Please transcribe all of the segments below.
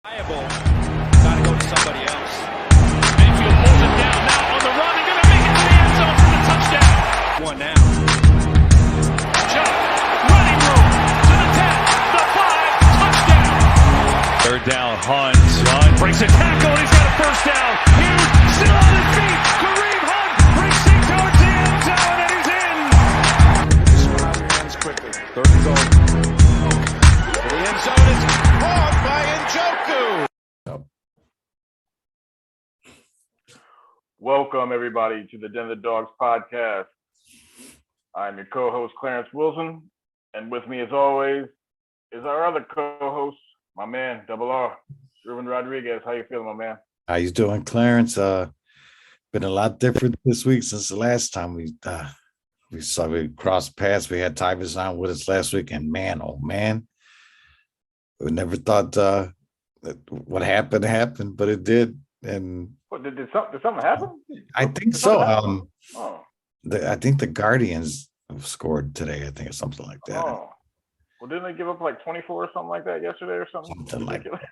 Liable. Got to go to somebody else. Mayfield pulls it down now on the run and going to make it to the end zone for the touchdown. One now. Chubb, running room to the 10, the 5, touchdown. Third down, Hunt breaks a tackle and he's got a first down. Hughes still on his feet. Kareem Hunt brings it towards the end zone and he's in. Smile your hands quickly. Third and goal. To the end zone, it's caught by Njoku. Welcome, everybody, to the Den of the Dogs podcast. I'm your co-host, Clarence Wilson, and with me, as always, is our other co-host, my man, Double R, Ruben Rodriguez. How you feeling, my man? How you doing, Clarence? Been a lot different this week since the last time we crossed paths. We had Tyvus on with us last week, and man, oh man, we never thought that what happened, but it did. And what, did something happen? I think so. I think the Guardians scored today. I think or something like that. Oh, well, didn't they give up like 24 or something like that yesterday or something? Something like that.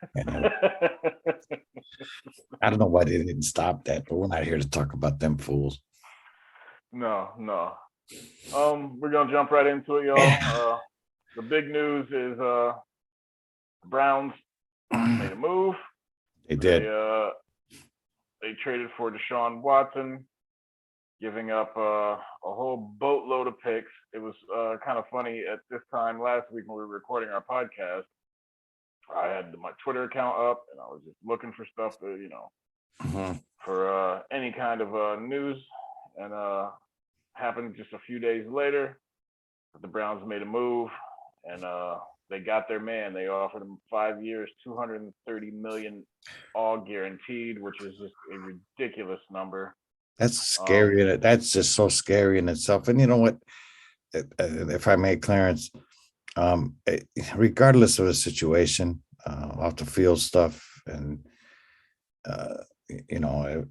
I don't know why they didn't stop that, but we're not here to talk about them fools. No. We're gonna jump right into it, y'all. The big news is the Browns made a move. They did. They traded for Deshaun Watson, giving up a whole boatload of picks. It was kind of funny at this time last week when we were recording our podcast. I had my Twitter account up and I was just looking for stuff to, for any kind of news. And happened just a few days later, the Browns made a move and they got their man. They offered him 5 years, $230 million, all guaranteed, which is just a ridiculous number. That's scary. That's just so scary in itself. And you know what? If I may, Clarence, regardless of the situation, off the field stuff, and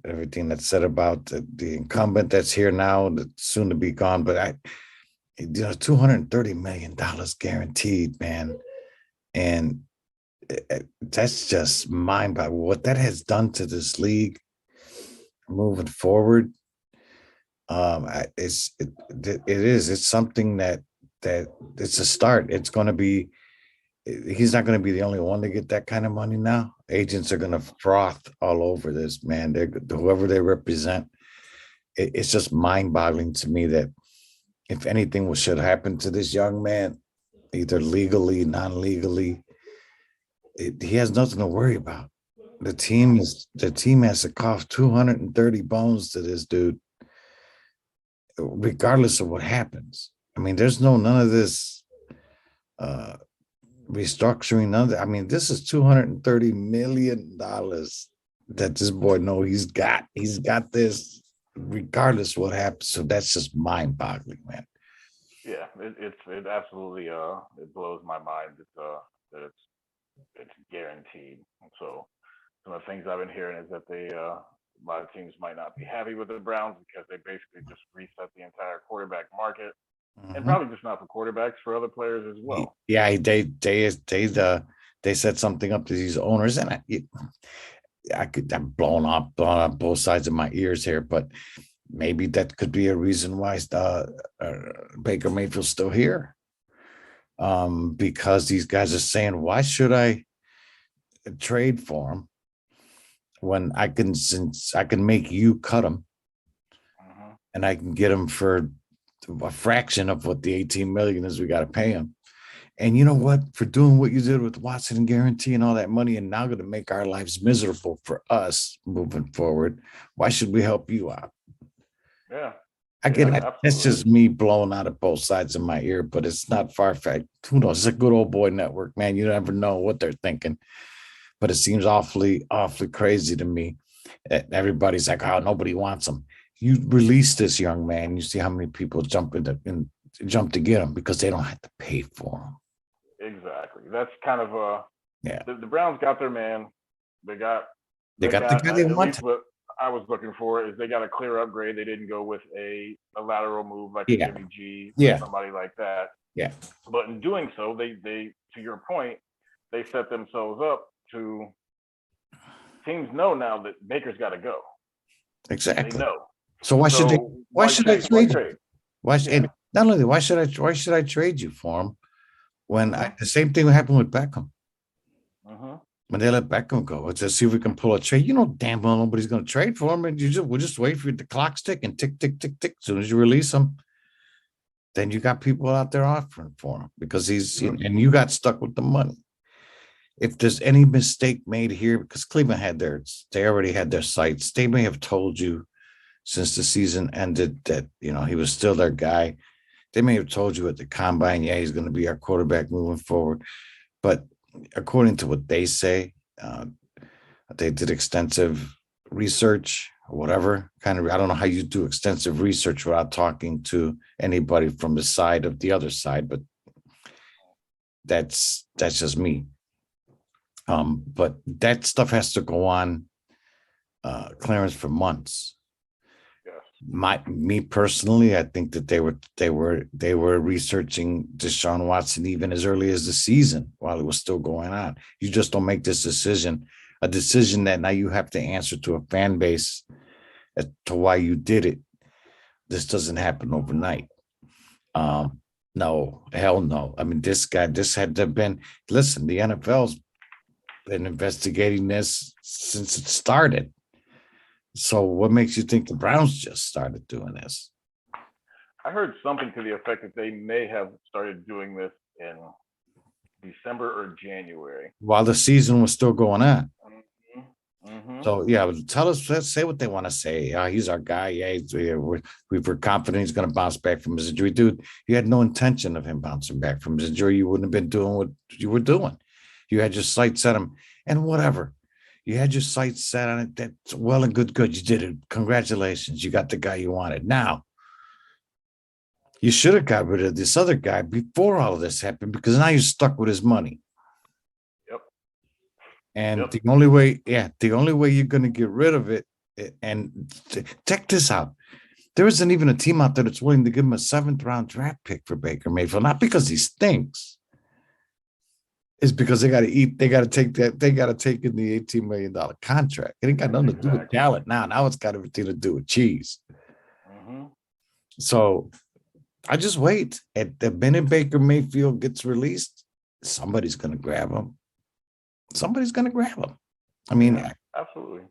everything that's said about the incumbent that's here now, that's soon to be gone, but $230 million guaranteed, man. And that's just mind-boggling. What that has done to this league moving forward, it's something that it's a start. It's going to be, he's not going to be the only one to get that kind of money now. Agents are going to froth all over this, man. Whoever they represent. It's just mind-boggling to me that if anything should happen to this young man, either legally, non-legally, he has nothing to worry about. The team has to cough 230 bones to this dude, regardless of what happens. I mean, there's none of this restructuring. This is $230 million that this boy knows he's got this regardless of what happens. So that's just mind-boggling, man. Yeah, it absolutely it blows my mind that it's guaranteed. So some of the things I've been hearing is that a lot of teams might not be happy with the Browns because they basically just reset the entire quarterback market, and probably just not for quarterbacks, for other players as well. Yeah, they set something up to these owners, and I'm blowing up both sides of my ears here, but maybe that could be a reason why Baker Mayfield's still here, because these guys are saying, why should I trade for him when I can make you cut him, and I can get him for a fraction of what the 18 million is we got to pay him. And you know what? For doing what you did with Watson and guarantee and all that money, and now going to make our lives miserable for us moving forward, why should we help you out? Yeah. I get it. That's just me blowing out of both sides of my ear, but it's not far-fetched. Who knows? It's a good old boy network, man. You never know what they're thinking. But it seems awfully crazy to me. Everybody's like, oh, nobody wants him. You release this young man, you see how many people jump to get him because they don't have to pay for him. Exactly. That's kind of yeah. The Browns got their man. They got the guy they want. What I was looking for is they got a clear upgrade. They didn't go with a lateral move like a Jimmy G, somebody like that. Yeah. But in doing so, they to your point, they set themselves up to teams know now that Baker's got to go. Exactly. They know. So why should they? Why should I trade you? And not only why should I trade you for him when the same thing happened with Beckham? When they let Beckham go, let's just see if we can pull a trade. You know damn well nobody's going to trade for him, and we'll just wait for the clock's ticking, tick, tick, tick, tick. As soon as you release him, then you got people out there offering for him because and you got stuck with the money. If there's any mistake made here, because Cleveland they already had their sights. They may have told you since the season ended that, he was still their guy. They may have told you at the combine, yeah, he's going to be our quarterback moving forward. But according to what they say, they did extensive research or whatever kind of. I don't know how you do extensive research without talking to anybody from the side of the other side, but that's just me. But that stuff has to go on, Clarence, for months. Me personally, I think that they were researching Deshaun Watson even as early as the season while it was still going on. You just don't make this a decision that now you have to answer to a fan base as to why you did it. This doesn't happen overnight. No, hell no. I mean, this had to have been. Listen, the NFL's been investigating this since it started. So what makes you think the Browns just started doing this? I heard something to the effect that they may have started doing this in December or January. While the season was still going on. So, yeah, let's say what they want to say. He's our guy. Yeah, we're confident he's going to bounce back from his injury. Dude, you had no intention of him bouncing back from his injury. You wouldn't have been doing what you were doing. You had your sights set him and whatever. You had your sights set on it. That's well and good. You did it. Congratulations. You got the guy you wanted. Now, you should have got rid of this other guy before all of this happened because now you're stuck with his money. Yep. And the only way you're going to get rid of it, and check this out. There isn't even a team out there that's willing to give him a 7th-round draft pick for Baker Mayfield, not because he stinks. It's because they got to eat. They got to take that. They got to take in the $18 million contract. It ain't got nothing to do with talent now. Now it's got everything to do with cheese. So I just wait. At the minute Baker Mayfield gets released, somebody's going to grab him. Somebody's going to grab him. I mean, absolutely.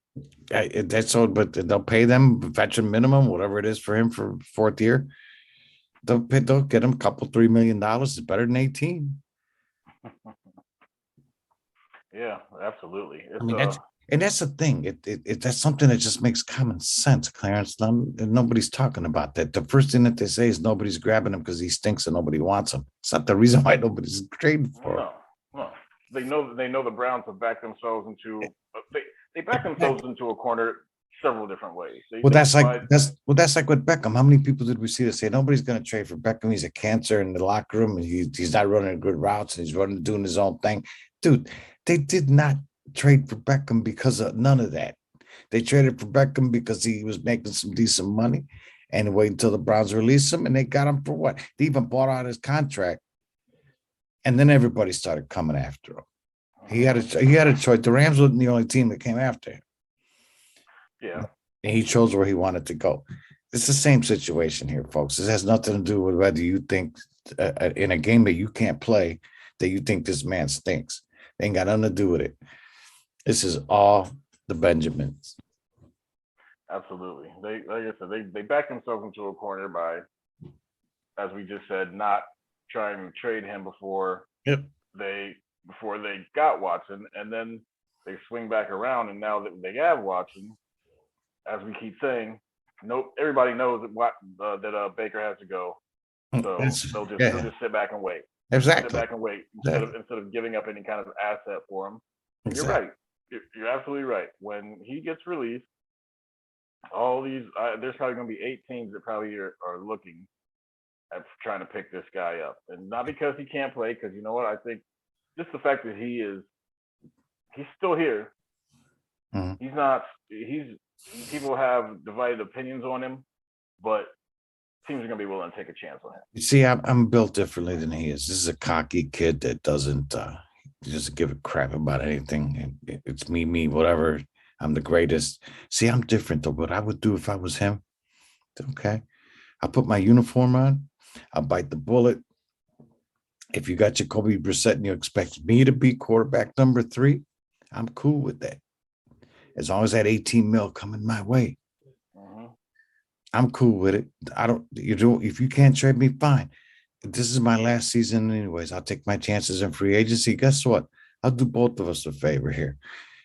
That's so. But they'll pay them veteran minimum, whatever it is for him for 4th year. They'll get him a couple $3 million. It's better than 18. Yeah, absolutely. I mean, that's the thing. That's something that just makes common sense, Clarence. Nobody's talking about that. The first thing that they say is nobody's grabbing him because he stinks and nobody wants him. It's not the reason why nobody's trading for him. No. They know the Browns have backed themselves into they back themselves into a corner several different ways. That's like with Beckham. How many people did we see that say nobody's going to trade for Beckham? He's a cancer in the locker room and he's not running good routes and he's doing his own thing. Dude, they did not trade for Beckham because of none of that. They traded for Beckham because he was making some decent money and wait until the Browns released him and they got him for what? They even bought out his contract. And then everybody started coming after him. He had a choice. The Rams wasn't the only team that came after him. Yeah. And he chose where he wanted to go. It's the same situation here, folks. This has nothing to do with whether you think in a game that you can't play that you think this man stinks. They ain't got nothing to do with it. This is all the Benjamins. Absolutely. Like I said, they backed themselves into a corner by, as we just said, not trying to trade him before they got Watson, and then they swing back around, and now that they have Watson, as we keep saying, everybody knows that Baker has to go, so they'll just sit back and wait. Exactly. Sit back and wait instead of giving up any kind of asset for him. Exactly. You're right. You're absolutely right. When he gets released, all these there's probably going to be 8 teams that probably are looking at trying to pick this guy up, and not because he can't play. Because you know what, I think just the fact that he's still here. Mm-hmm. He's not. People have divided opinions on him, but teams are going to be willing to take a chance on him. You see, I'm built differently than he is. This is a cocky kid that doesn't give a crap about anything. It's me, whatever. I'm the greatest. See, I'm different though. What I would do if I was him, okay? I put my uniform on. I'll bite the bullet. If you got Jacoby Brissett and you expect me to be quarterback number 3, I'm cool with that. As long as that 18 mil coming my way, I'm cool with it. If you can't trade me, fine. This is my last season anyways. I'll take my chances in free agency. Guess what? I'll do both of us a favor here.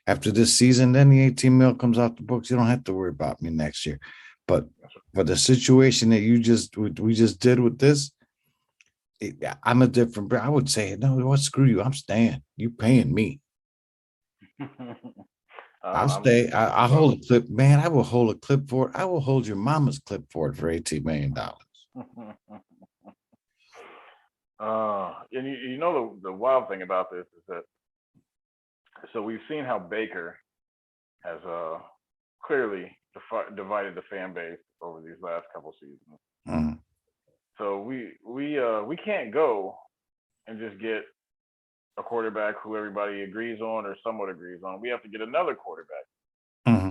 After this season, then the 18 mil comes off the books. You don't have to worry about me next year. But for the situation that we just did with this, I'm a different. I would say, no, what? Screw you. I'm staying. You paying me. I'll stay. I'll hold a clip, man. I will hold a clipboard. I will hold your mama's clipboard for $18 million. And you know the wild thing about this is that so we've seen how Baker has clearly divided the fan base over these last couple seasons. Mm. So we can't go and just get a quarterback who everybody agrees on or somewhat agrees on. We have to get another quarterback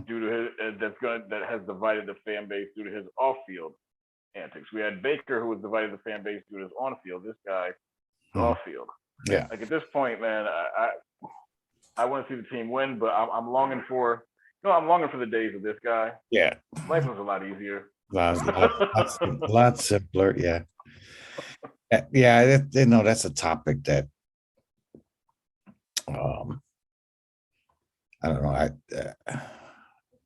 due to his that has divided the fan base due to his off-field antics. We had Baker, who was divided the fan base due to his on-field. This guy, off-field. Yeah. Like at this point, man, I want to see the team win, but I'm longing for the days of this guy. Yeah. Life was a lot easier. A lot simpler. Yeah. Yeah. That's a topic that I don't know.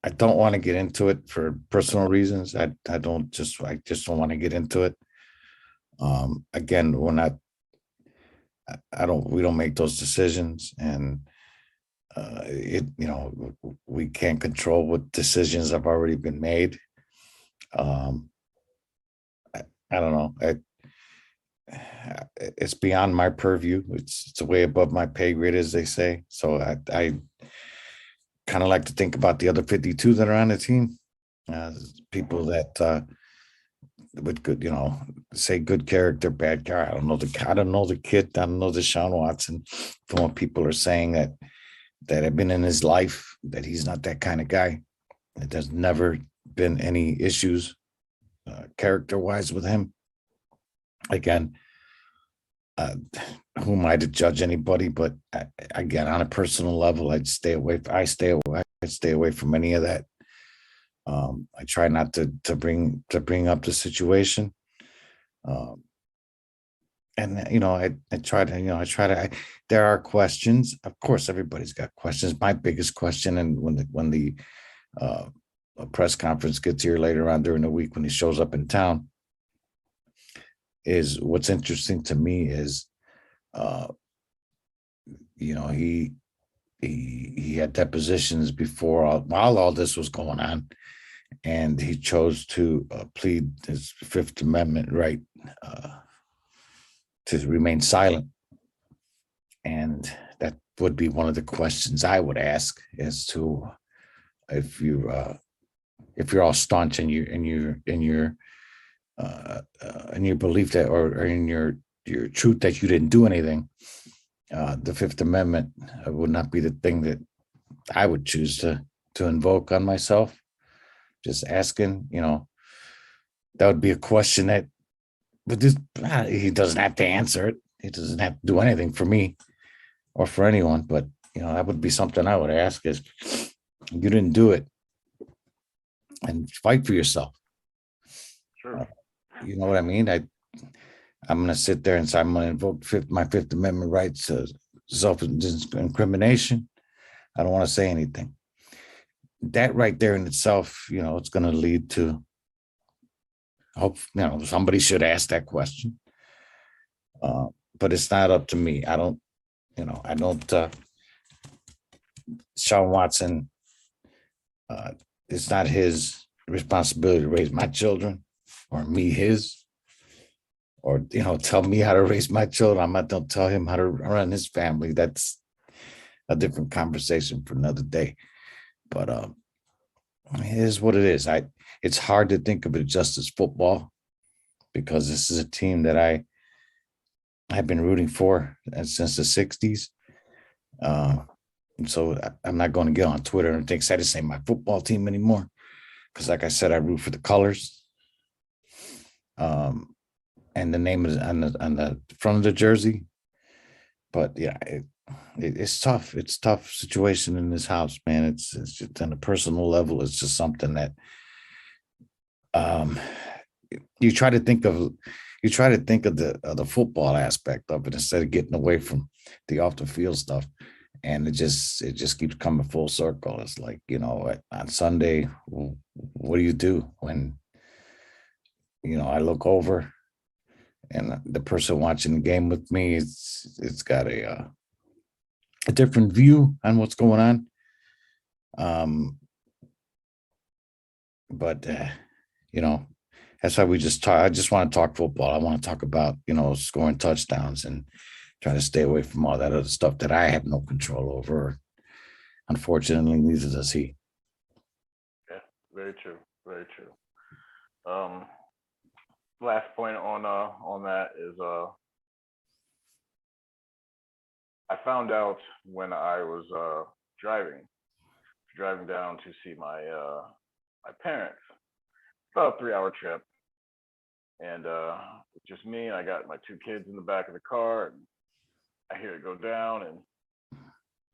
I don't want to get into it for personal reasons. I just don't want to get into it. Again, we don't make those decisions, and we can't control what decisions have already been made. I don't know. It's beyond my purview. It's way above my pay grade, as they say. So I kind of like to think about the other 52 that are on the team, people that would good, say good character, bad character. I don't know the kid. I don't know Deshaun Watson. From what people are saying that have been in his life, that he's not that kind of guy. There's never been any issues character-wise with him. Again, who am I to judge anybody? But again, on a personal level, I'd stay away. I stay away from any of that. I try not to bring up the situation. And I try to. There are questions. Of course, everybody's got questions. My biggest question, and when the press conference gets here later on during the week, when he shows up in town, is what's interesting to me is, he had depositions while all this was going on, and he chose to plead his Fifth Amendment right to remain silent. And that would be one of the questions I would ask, as to if you're all staunch in your belief that, or in your truth that you didn't do anything, the Fifth Amendment would not be the thing that I would choose to invoke on myself. Just asking, that would be a question that, but he doesn't have to answer it. He doesn't have to do anything for me or for anyone. But that would be something I would ask: is you didn't do it, and fight for yourself. Sure. You know what I mean? I'm going to sit there and say I'm going to invoke my Fifth Amendment rights to self-incrimination. I don't want to say anything. That right there in itself, it's going to lead to hope. Somebody should ask that question. But it's not up to me. I don't. Deshaun Watson. It's not his responsibility to raise my children, or me his, or tell me how to raise my children. I'm not going to tell him how to run his family. That's a different conversation for another day. But it is what it is. It's hard to think of it just as football, because this is a team that I've been rooting for since the 60s. And so I'm not going to get on Twitter and think that this ain't my football team anymore. Because like I said, I root for the colors. And the name is on the front of the jersey. But yeah, it's tough. It's a tough situation in this house, man. It's just on a personal level. It's just something that um, you try to think of. You try to think of the football aspect of it instead of getting away from the off the field stuff, and it just keeps coming full circle. It's like, on Sunday, what do you do when I look over and the person watching the game with me, it's got a different view on what's going on. But that's why we just talk. I just want to talk football. I want to talk about, scoring touchdowns and try to stay away from all that other stuff that I have no control over. Unfortunately, neither does he. Yeah, very true. Very true. Last point on that is I found out when I was driving down to see my parents. About a 3-hour trip, and it's just me. And I got my 2 kids in the back of the car, and I hear it go down, and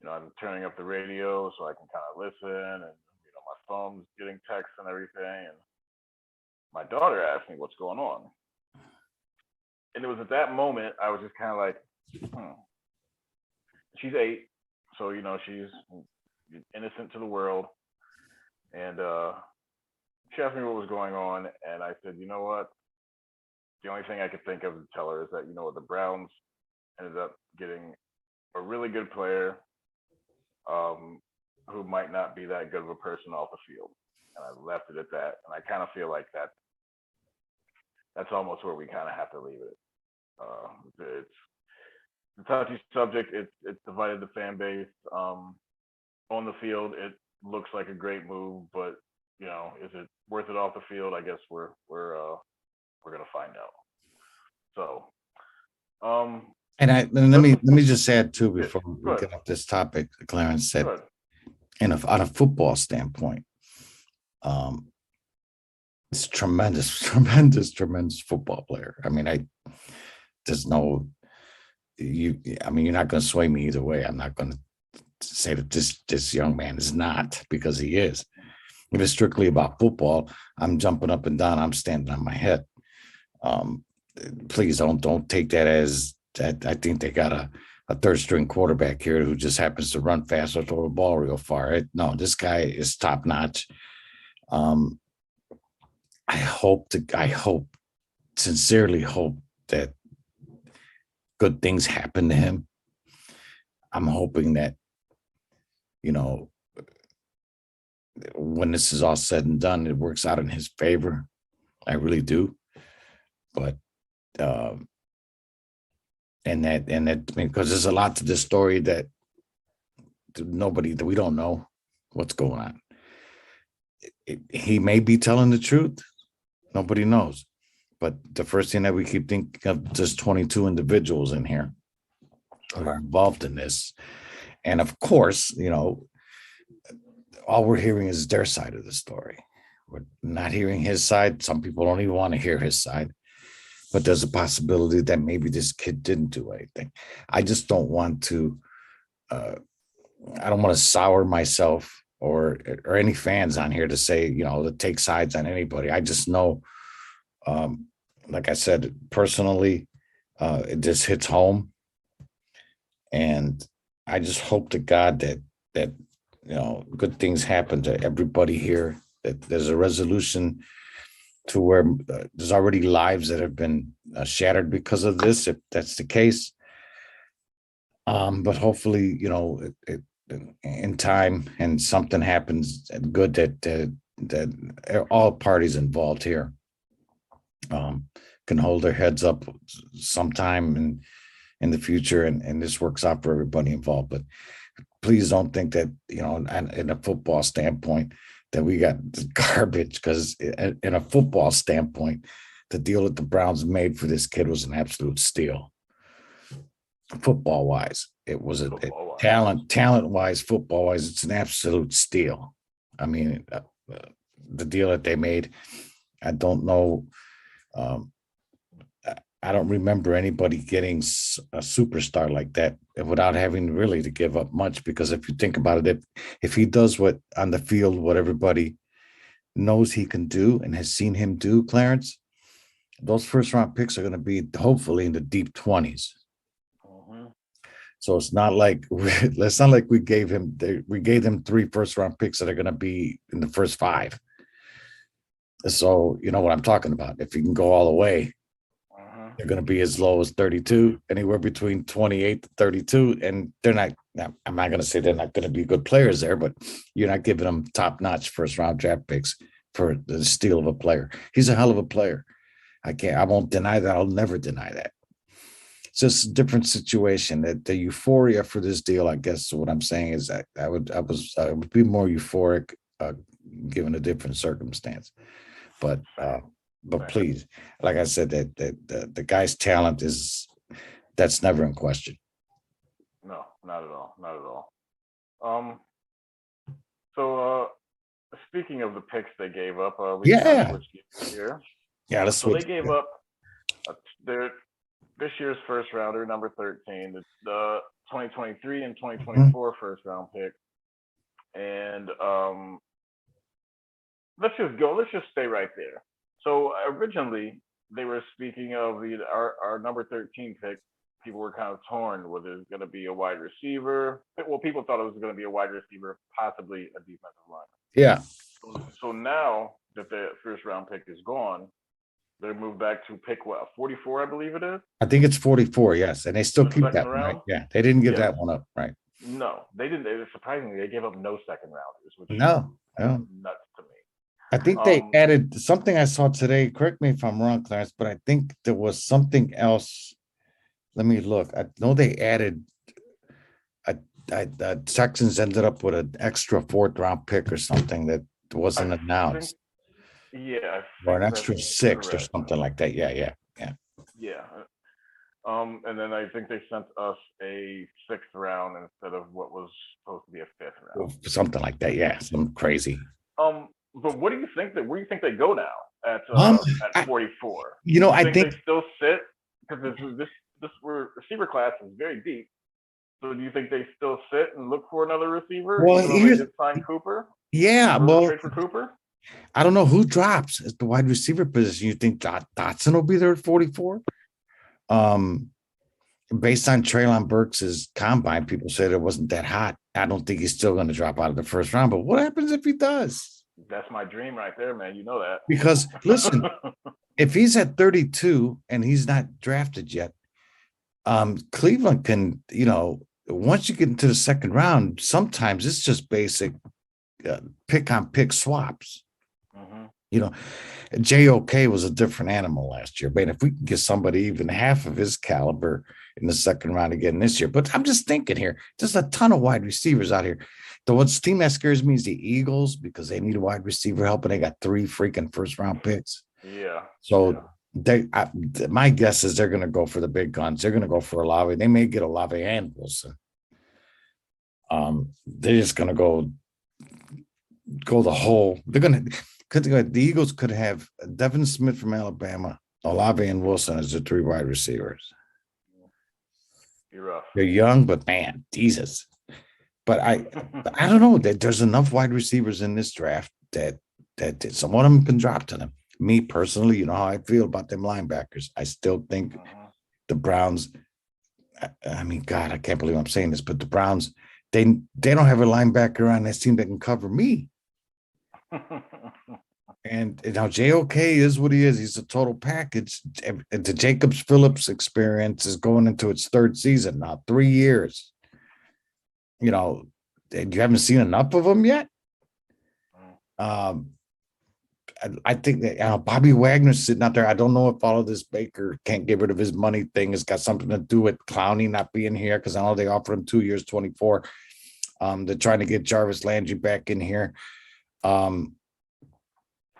I'm turning up the radio so I can kind of listen, and my phone's getting texts and everything, and my daughter asked me what's going on, and it was at that moment I was just kind of like, She's 8, so she's innocent to the world, and she asked me what was going on, and I said, you know what? The only thing I could think of to tell her is that, the Browns ended up getting a really good player who might not be that good of a person off the field. And I left it at that. And I kind of feel like that's almost where we kind of have to leave it. It's a touchy subject. It's divided the fan base. On the field, it looks like a great move, but is it worth it off the field? I guess we're gonna find out. So, and let me just add too before we get off this topic. Clarence said, on a football standpoint, it's tremendous, tremendous football player. I mean, there's no you're not going to sway me either way. I'm not going to say that this young man is not, because he is. If it's strictly about football, I'm jumping up and down. I'm standing on my head. Please don't take that as that. I think they got a third string quarterback here who just happens to run fast or throw the ball real far. No, this guy is top notch. I sincerely hope that good things happen to him. I'm hoping that, when this is all said and done, it works out in his favor. I really do. But and that because there's a lot to this story that we don't know what's going on. He may be telling the truth. Nobody knows. But the first thing that we keep thinking of, there's 22 individuals in here who are involved in this. And of course, all we're hearing is their side of the story. We're not hearing his side. Some people don't even want to hear his side. But there's a possibility that maybe this kid didn't do anything. I just don't want to, I don't want to sour myself or any fans on here to say, to take sides on anybody. I just know, like I said, personally, it just hits home. And I just hope to God that good things happen to everybody here, that there's a resolution to where there's already lives that have been shattered because of this, if that's the case. But hopefully, in time, and something happens good that all parties involved here can hold their heads up sometime in the future, and this works out for everybody involved. But please don't think that, in a football standpoint, that we got garbage, because in a football standpoint, the deal that the Browns made for this kid was an absolute steal. Football wise, it was a Football-wise. talent wise, football wise, it's an absolute steal. I mean, the deal that they made, I don't know. I don't remember anybody getting a superstar like that without having really to give up much. Because if you think about it, if he does what on the field, what everybody knows he can do and has seen him do, Clarence, those first round picks are going to be hopefully in the deep 20s. So it's not like we gave them 3 first round picks that are going to be in the first 5. So you know what I'm talking about. If you can go all the way, they're going to be as low as 32, anywhere between 28 to 32. And they're not, I'm not going to say they're not going to be good players there, but you're not giving them top notch first round draft picks for the steal of a player. He's a hell of a player. I won't deny that. I'll never deny that. It's just a different situation. That the euphoria for this deal, I guess what I'm saying is that I would be more euphoric given a different circumstance. But please, like I said, that the guy's talent that's never in question. No, not at all. Not at all. So speaking of the picks they gave up, we kind of switched here. Yeah, let's switch. So they gave up this year's first rounder, number 13, the 2023 and 2024 first round pick. And let's just stay right there. So originally they were speaking of our number 13 pick. People were kind of torn whether it's going to be a wide receiver. Well, people thought it was going to be a wide receiver, possibly a defensive lineman. Yeah. So now that the first round pick is gone, they moved back to pick 44, I believe it is. I think it's 44, yes, and they still keep that one, right? Yeah, they didn't give that one up, right? No, they didn't. Surprisingly, they gave up no second rounders, which is nuts to me. I think they added something I saw today. Correct me if I'm wrong, Clarence, but I think there was something else. Let me look. I know they added. Texans ended up with an extra 4th round pick or something that wasn't announced. Or an extra 6th or something like that. Yeah. And then I think they sent us a 6th round instead of what was supposed to be a 5th round. Something like that. Yeah, something crazy. But what do you think where do you think they go now at 44? I think they still sit because this receiver class is very deep. So do you think they still sit and look for another receiver? Well, even though they just signed Cooper. Yeah, trade for Cooper. I don't know who drops at the wide receiver position. You think Dotson will be there at 44? Based on Treylon Burks' combine, people said it wasn't that hot. I don't think he's still going to drop out of the first round. But what happens if he does? That's my dream right there, man. You know that. Because listen, if he's at 32 and he's not drafted yet, Cleveland can, once you get into the second round, sometimes it's just basic pick on pick swaps. JOK was a different animal last year, but if we can get somebody even half of his caliber in the second round again this year, but I'm just thinking here, there's a ton of wide receivers out here. The one team that scares me is the Eagles because they need a wide receiver help and they got 3 freaking first round picks. Yeah. So my guess is they're going to go for the big guns. They're going to go for Olave. They may get Olave and Wilson. They're just going to go the whole. They're going to. The Eagles could have Devin Smith from Alabama, Olave and Wilson as the 3 wide receivers. You're rough. They're young, but man, Jesus. But I don't know that there's enough wide receivers in this draft that some one of them can drop to them. Me personally, you know how I feel about them linebackers. I still think the Browns. I mean, God, I can't believe I'm saying this, but the Browns, they don't have a linebacker on that team that can cover me. And now JOK is what he is. He's a total package. The Jacobs Phillips experience is going into its 3rd season now, 3 years. You haven't seen enough of him yet. I think that Bobby Wagner's sitting out there. I don't know if all of this Baker can't get rid of his money thing has got something to do with Clowney not being here because I know they offered him 2 years, 24. They're trying to get Jarvis Landry back in here.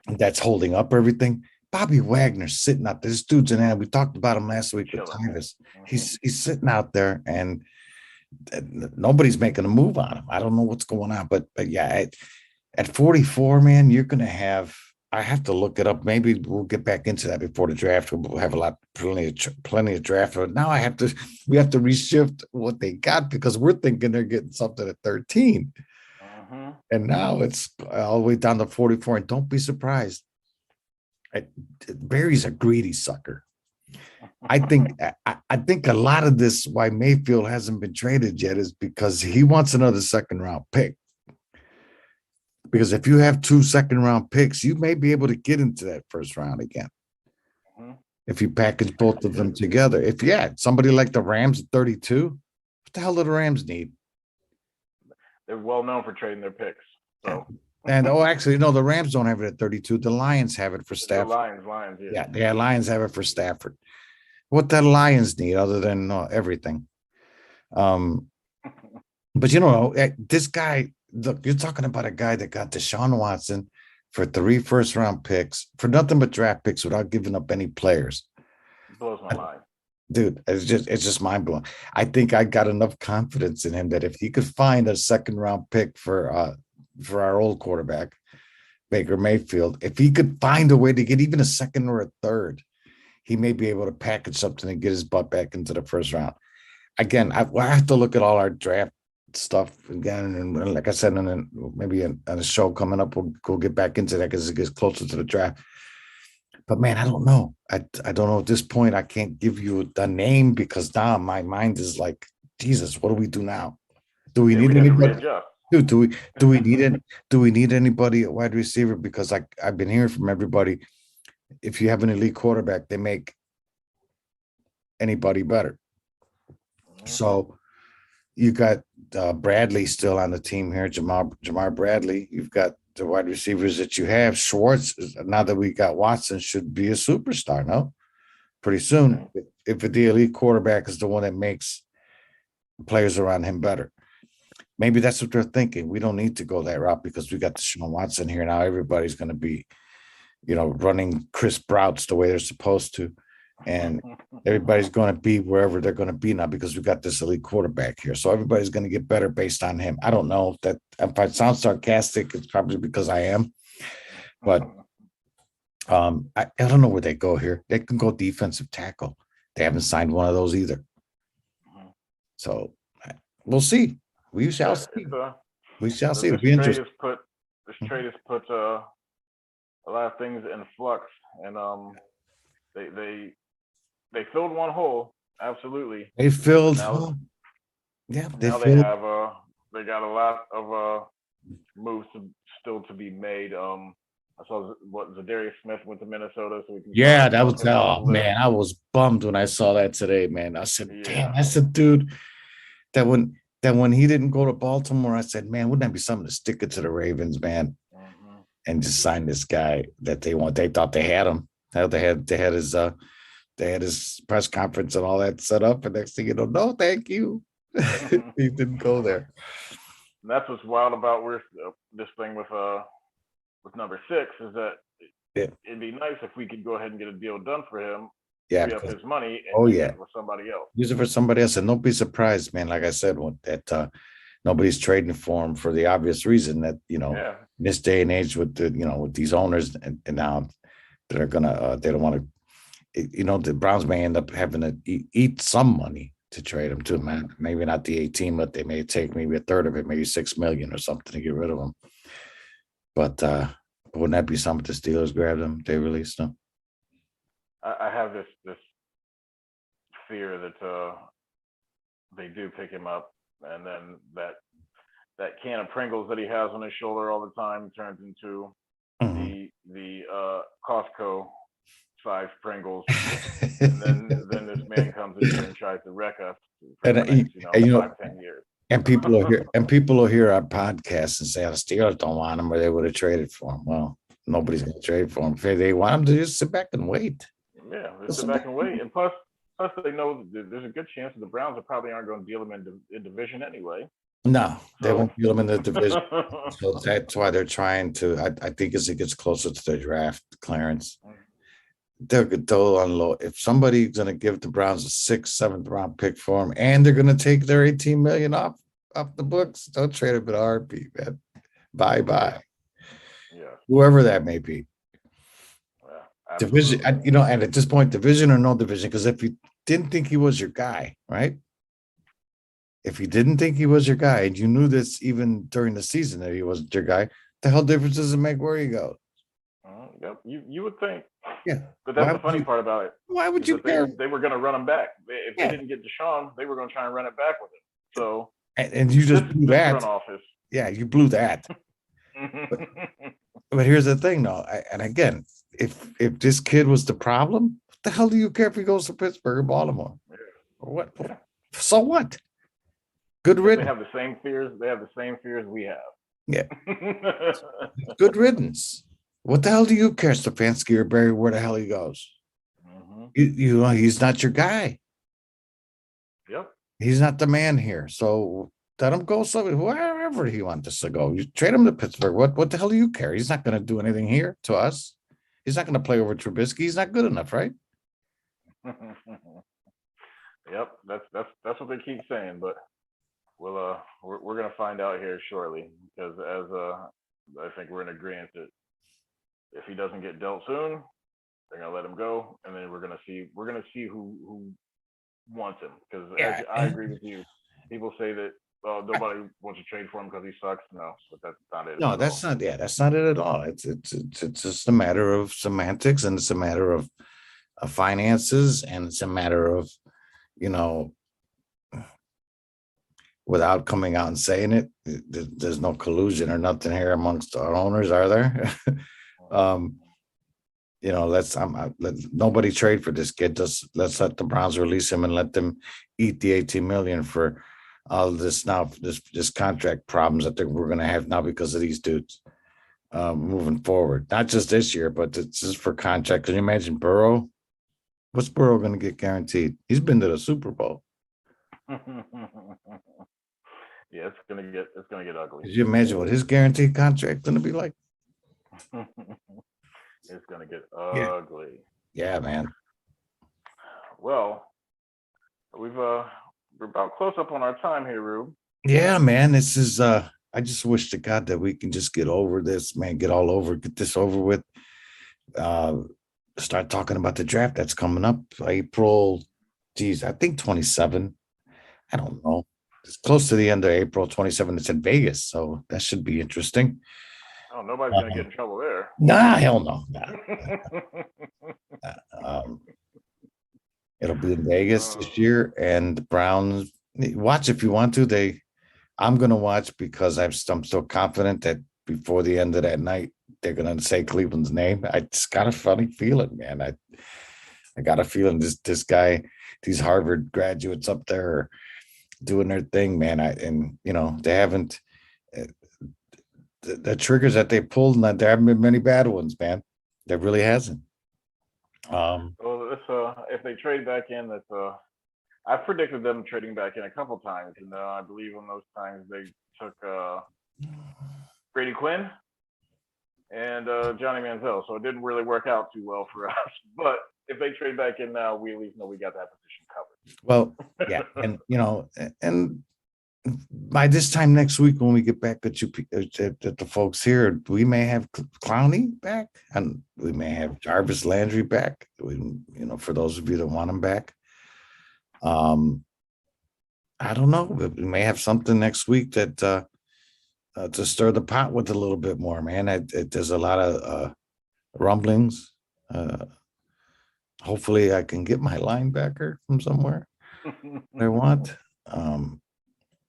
That's holding up everything. Bobby Wagner's sitting out there. This dude's we talked about him last week with Tyvis. He's sitting out there and Nobody's making a move on him. I don't know what's going on, but yeah, at 44, man, you're going to have. I have to look it up. Maybe we'll get back into that before the draft. We'll have plenty of draft. But now we have to reshift what they got because we're thinking they're getting something at 13. And now it's all the way down to 44. And don't be surprised. Barry's a greedy sucker. I think a lot of this why Mayfield hasn't been traded yet is because he wants another second round pick. Because if you have 2 second round picks, you may be able to get into that first round again. If you package both of them together. If somebody like the Rams at 32, what the hell do the Rams need? They're well known for trading their picks. So. And actually, no, the Rams don't have it at 32. The Lions have it for Stafford. The Lions, yeah. Lions have it for Stafford. What the Lions need other than everything. But this guy, look, you're talking about a guy that got Deshaun Watson for 3 first-round picks for nothing but draft picks without giving up any players. Blows my mind. Dude, it's just mind-blowing. I think I got enough confidence in him that if he could find a second-round pick for our old quarterback, Baker Mayfield, if he could find a way to get even a second or a third, he may be able to package something and get his butt back into the first round. Again, I have to look at all our draft stuff again, and like I said, and then maybe on a show coming up, we'll get back into that because it gets closer to the draft. But man, I don't know. I don't know at this point. I can't give you the name because now my mind is like, Jesus, what do we do now? Do we need anybody? Dude, do we need anybody at wide receiver? Because I've been hearing from everybody, if you have an elite quarterback, they make anybody better. So you got Bradley still on the team here, Jamar Bradley. You've got the wide receivers that you have. Schwartz, now that we got Watson, should be a superstar, no? Pretty soon, if the elite quarterback is the one that makes players around him better. Maybe that's what they're thinking. We don't need to go that route because we got Deshaun Watson here now. Everybody's going to be, running crisp routes the way they're supposed to. And everybody's going to be wherever they're going to be now because we got this elite quarterback here. So everybody's going to get better based on him. I don't know if I sound sarcastic, it's probably because I am. But I don't know where they go here. They can go defensive tackle. They haven't signed one of those either. So we'll see. We shall see. We shall see. It'll be interesting. This trade has put a lot of things in flux, and they filled one hole. Absolutely, they filled. They got a lot of moves still to be made. I saw Zadarius Smith went to Minnesota, so we can. Yeah, that was man. I was bummed when I saw that today, man. I said, "Damn, that's a dude that when he didn't go to Baltimore, I said, man, wouldn't that be something to stick it to the Ravens, man, and just sign this guy that they want? They thought they had him. They had his press conference and all that set up, and next thing you know, no, thank you, he didn't go there. And that's what's wild about this thing with number 6 is that it'd be nice if we could go ahead and get a deal done for him. Yeah, free up his money and use it for somebody else. Use it for somebody else, and don't be surprised, man. Like I said, that nobody's trading for him for the obvious reason that in this day and age with with these owners and now that are gonna they don't want to, the Browns may end up having to eat some money to trade him too, man. Maybe not the 18, but they may take maybe a third of it, maybe $6 million or something to get rid of him. But wouldn't that be something the Steelers grabbed him? They released him. I have this fear that they do pick him up, and then that can of Pringles that he has on his shoulder all the time turns into the Costco size Pringles, and then this man comes in here and tries to wreck us for the next, 5-10 years. And people will hear our podcast and say, "The Steelers don't want him, or they would have traded for him." Well, nobody's going to trade for him. If they want him to just sit back and wait. Yeah, they sit back and wait. And plus they know there's a good chance that the Browns probably aren't going to deal him in division anyway. No, they won't deal him in the division. So that's why they're trying to. I think as it gets closer to the draft, Clarence, they'll unload. If somebody's going to give the Browns a 6th, 7th round pick for him, and they're going to take their 18 million off the books, don't trade him at RP, man. Bye bye. Yeah. Whoever that may be. Yeah, division, and at this point, division or no division, because if you didn't think he was your guy, right? If you didn't think he was your guy, and you knew this even during the season that he wasn't your guy, the hell difference does it make where he goes? Yep, you would think. Yeah, but that's the funny part about it. Why would you care? They were going to run him back. If they didn't get Deshaun, they were going to try and run it back with him. So and you just blew that. Front office. Yeah, you blew that. but here's the thing, though, and again, if this kid was the problem, what the hell do you care if he goes to Pittsburgh or Baltimore? Or what? Yeah. So what? Good riddance. They have the same fears. They have the same fears we have. Yeah. Good riddance. What the hell do you care, Stefanski or Barry, where the hell he goes? Mm-hmm. He's not your guy. Yep. He's not the man here. So let him go wherever he wants to go. You trade him to Pittsburgh. What the hell do you care? He's not going to do anything here to us. He's not going to play over Trubisky. He's not good enough, right? Yep. That's what they keep saying, but we're going to find out here shortly, because I think we're in agreement that if he doesn't get dealt soon, they're going to let him go, and then we're going to see who wants him. Because I agree with you. People say that nobody wants to trade for him because he sucks. No, but that's not it. No, that's not. Yeah, that's not it at all. It's just a matter of semantics, and it's a matter of finances, and it's a matter of, without coming out and saying it, there's no collusion or nothing here amongst our owners, are there? Let nobody trade for this kid. Let's let the Browns release him and let them eat the 18 million for all this now, this contract problems that we're going to have now because of these dudes moving forward. Not just this year, but it's just for contract. Can you imagine Burrow? What's Burrow going to get guaranteed? He's been to the Super Bowl. Yeah, it's gonna get ugly. Could you imagine what his guaranteed contract going to be like? It's gonna get ugly. Yeah, man. Well, we're about close up on our time here, Rube. Yeah, man. This is I just wish to God that we can just get over this, man. Get this over with. Start talking about the draft that's coming up April. Geez, I think 27. I don't know. It's close to the end of April 27. It's in Vegas, so that should be interesting. Oh, nobody's gonna get in trouble there. Nah, hell no. Nah. It'll be in Vegas this year, and the Browns. Watch if you want to. I'm gonna watch because I'm so confident that before the end of that night, they're gonna say Cleveland's name. I just got a funny feeling, man. I got a feeling this guy, these Harvard graduates up there are doing their thing, man. They haven't. The triggers that they pulled, and there haven't been many bad ones, man. There really hasn't. Well, if they trade back in, I've predicted them trading back in a couple times, and I believe on those times they took Brady Quinn and Johnny Manziel, so it didn't really work out too well for us. But if they trade back in now, we at least know we got that position covered. Well, yeah, and by this time next week, when we get back at the folks here, we may have Clowney back, and we may have Jarvis Landry back. For those of you that want him back, I don't know. We may have something next week that to stir the pot with a little bit more, man. There's a lot of rumblings. Hopefully, I can get my linebacker from somewhere I want.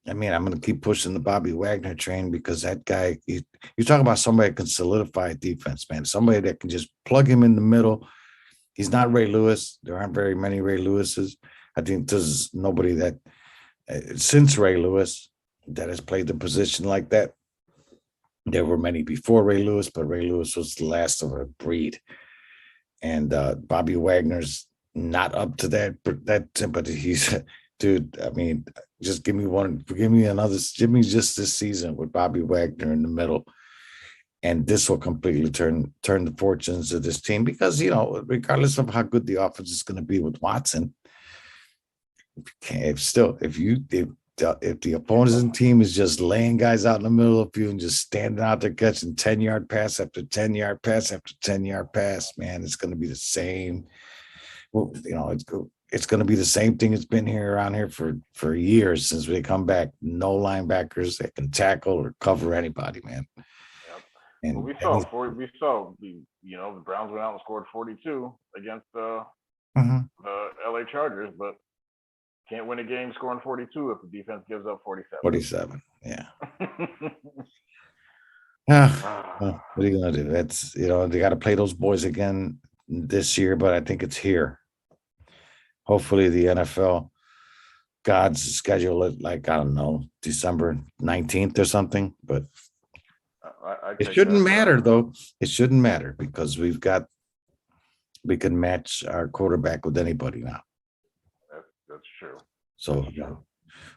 I'm going to keep pushing the Bobby Wagner train, because that guy, you talk about somebody that can solidify a defense, man. Somebody that can just plug him in the middle. He's not Ray Lewis. There aren't very many Ray Lewises. I think there's nobody that, since Ray Lewis, that has played the position like that. There were many before Ray Lewis, but Ray Lewis was the last of a breed. And Bobby Wagner's not up to that, but he's, dude, just give me just this season with Bobby Wagner in the middle. And this will completely turn the fortunes of this team because, you know, regardless of how good the offense is going to be with Watson, if the opposing team is just laying guys out in the middle of the field and just standing out there catching 10-yard pass after 10-yard pass after 10-yard pass, man, it's going to be the same. Well, you know, it's going to be the same thing it's been here around here for years since they come back. No linebackers that can tackle or cover anybody, man. And well, we saw the Browns went out and scored 42 against the LA Chargers, but can't win a game scoring 42 if the defense gives up 47. 47, yeah. What are you gonna do? That's, you know, they got to play those boys again this year, but I think it's here. Hopefully, the NFL gods schedule it like, I don't know, December 19th or something, but. It shouldn't matter, though. It shouldn't matter because we can match our quarterback with anybody now. That's true. So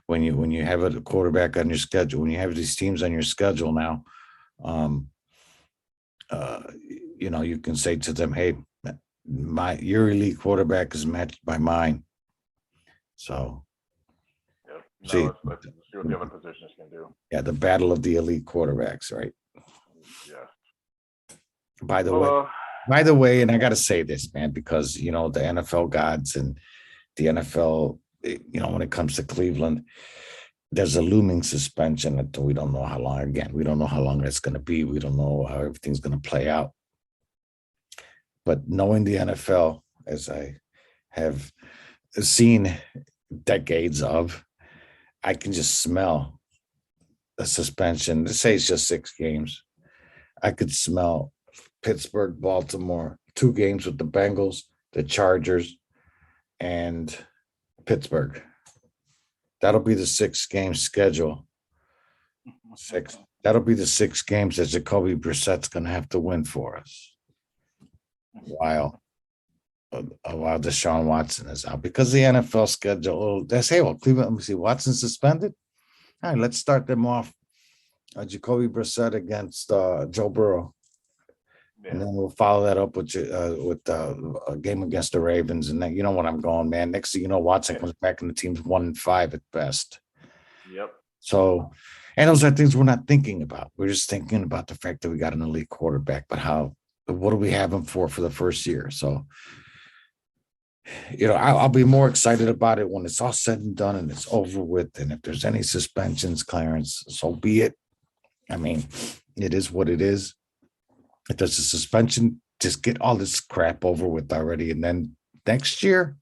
when you have a quarterback on your schedule, when you have these teams on your schedule now, you know, you can say to them, "Hey, your elite quarterback is matched by mine." So. Let's see what the other positions can do. Yeah, the battle of the elite quarterbacks, right? Yeah. By the way, and I got to say this, man, because, you know, the NFL gods and the NFL, you know, when it comes to Cleveland, there's a looming suspension that we don't know how long. Again, we don't know how long it's going to be. We don't know how everything's going to play out. But knowing the NFL, as I have seen decades of, I can just smell a suspension. Let's say it's just 6 games. I could smell Pittsburgh, Baltimore, 2 games with the Bengals, the Chargers, and Pittsburgh. That'll be the 6-game schedule. 6. That'll be the 6 games that Jacoby Brissett's going to have to win for us. While Deshaun Watson is out, because the NFL schedule, they say, well, Cleveland, let me see, Watson suspended. All right, let's start them off. Jacoby Brissett against Joe Burrow, and then we'll follow that up with a game against the Ravens, and then you know what I'm going, man. Next thing you know, Watson comes back and the team's 1-5 at best. Yep. So, and those are things we're not thinking about. We're just thinking about the fact that we got an elite quarterback, but what do we have him for the first year? So. You know, I'll be more excited about it when it's all said and done and it's over with. And if there's any suspensions, Clarence, so be it. I mean, it is what it is. If there's a suspension, just get all this crap over with already. And then next year,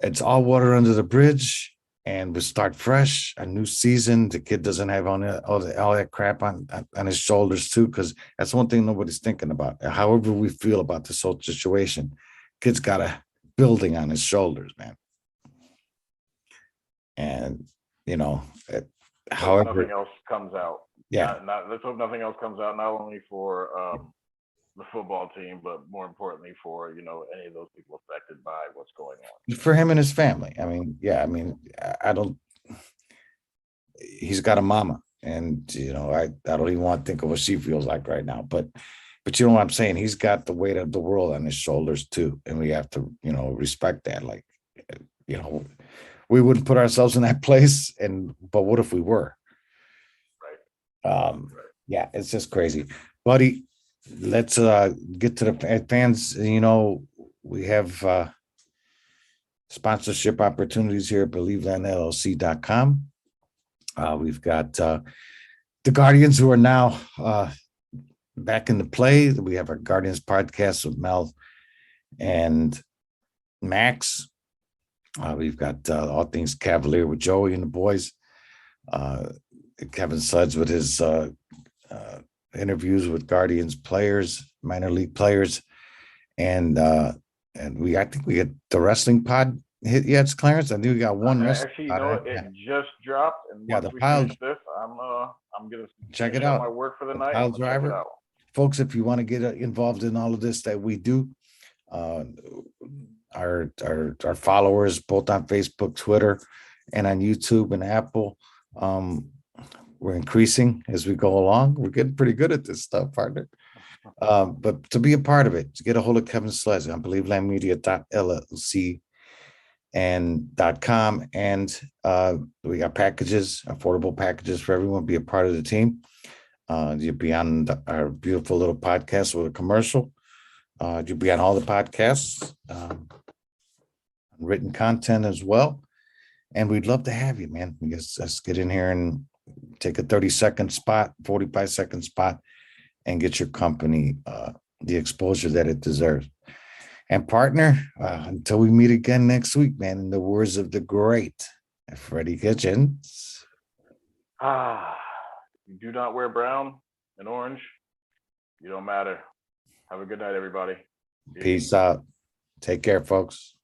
it's all water under the bridge and we start fresh, a new season. The kid doesn't have all that crap on his shoulders too, because that's one thing nobody's thinking about. However we feel about this whole situation, kid's got a building on his shoulders, man. And, you know, however. Nothing else comes out. Yeah. Let's hope nothing else comes out, not only for the football team, but more importantly for, you know, any of those people affected by what's going on. For him and his family. I mean, he's got a mama. And, you know, I don't even want to think of what she feels like right now. But you know what I'm saying? He's got the weight of the world on his shoulders too. And we have to, you know, respect that. Like, you know, we wouldn't put ourselves in that place. But what if we were? Right. Yeah, it's just crazy. Buddy, let's get to the fans. You know, we have sponsorship opportunities here at BelieveLandLLC.com. We've got the Guardians who are now back into play. We have our Guardians podcast with Mel and Max. We've got All Things Cavalier with Joey and the boys. Kevin Suds with his interviews with Guardians players, minor league players, and I think we get the wrestling pod hit yet, Clarence. I think we got one wrestling. Actually, you know, it just dropped, and once we finish this, I'm gonna check it out. My work for the night. Pile Driver, folks. If you want to get involved in all of this that we do, our followers both on Facebook, Twitter, and on YouTube and Apple. we're increasing as we go along. We're getting pretty good at this stuff, partner. But to be a part of it, to get a hold of Kevin Slezzy on believelandmedia.llc and .com, and we got packages, affordable packages for everyone. Be a part of the team. You'll be on our beautiful little podcast with a commercial. You'll be on all the podcasts, written content as well. And we'd love to have you, man. Let's get in here and take a 30-second spot, 45-second spot, and get your company the exposure that it deserves. And partner, until we meet again next week, man, in the words of the great Freddie Kitchens. You do not wear brown and orange. You don't matter. Have a good night, everybody. Peace out. Take care, folks.